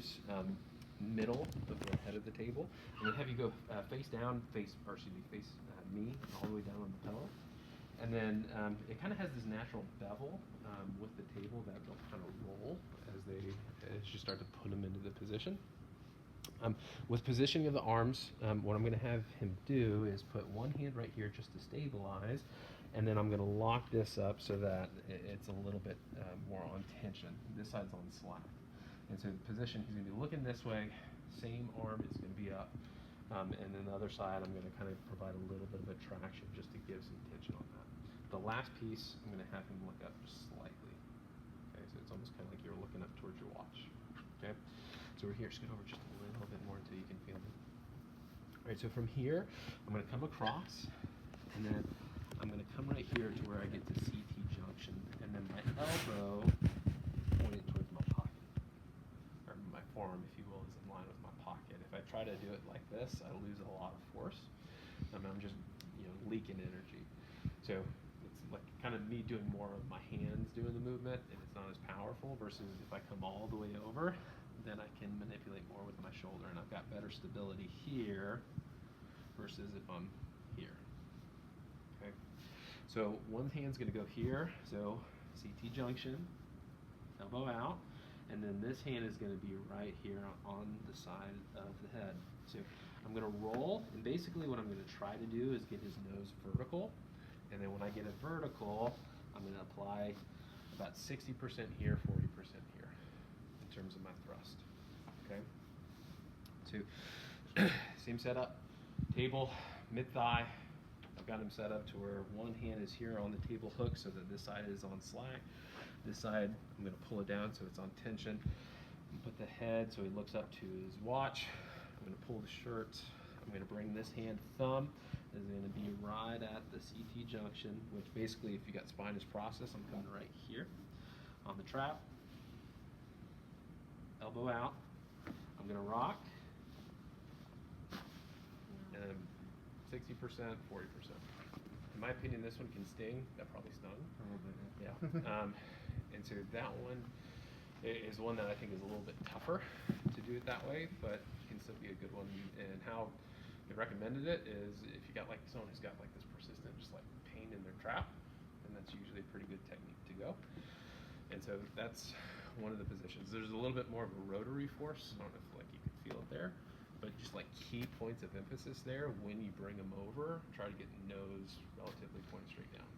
nose middle of the head of the table. I'm going to have you go face down, face me all the way down on the pillow. And then it kind of has this natural bevel with the table that will kind of roll as you start to put them into the position. With positioning of the arms, what I'm going to have him do is put one hand right here just to stabilize, and then I'm going to lock this up so that it's a little bit more on tension. This side's on slack. And so the position, he's going to be looking this way, same arm is going to be up, and then the other side I'm going to kind of provide a little bit of a traction just to give some tension on that. The last piece, I'm going to have him look up just slightly. Okay, so it's almost kind of like you're looking up towards your watch. Okay, so we're here, scoot over just a little bit more until you can feel it. All right, so from here, I'm going to come across, and then I'm going to come right here to where I get to CT junction, and then my elbow pointed towards my pocket, or my forearm, if you will, is in line with my pocket. If I try to do it like this, I lose a lot of force. I'm just, leaking energy. So it's like kind of me doing more of my hands doing the movement, and it's not as powerful, versus if I come all the way over, then I can manipulate more with my shoulder, and I've got better stability here versus if I'm here. Okay, so one hand's going to go here, so CT junction, elbow out, and then this hand is going to be right here on the side of the head. So I'm going to roll, and basically what I'm going to try to do is get his nose vertical, and then when I get it vertical, I'm going to apply about 60% here, 40% here in terms of my thrust. Okay, so same setup, table, mid-thigh. I've got him set up to where one hand is here on the table hook so that this side is on slack. This side, I'm going to pull it down so it's on tension. Put the head so he looks up to his watch. I'm going to pull the shirt. I'm going to bring this hand thumb is going to be right at the CT junction, which basically, if you got spinous process, I'm coming right here on the trap. Elbow out. I'm going to rock. And then 60%, 40%. In my opinion, this one can sting. That probably stung. A little bit, yeah. And so that one is one that I think is a little bit tougher to do it that way, but can still be a good one. And how they recommended it is if you got like someone who's got like this persistent just like pain in their trap, then that's usually a pretty good technique to go. And so that's one of the positions. There's a little bit more of a rotary force. I don't know if like you can feel it there, but just like key points of emphasis there when you bring them over, try to get nose relatively pointed straight down.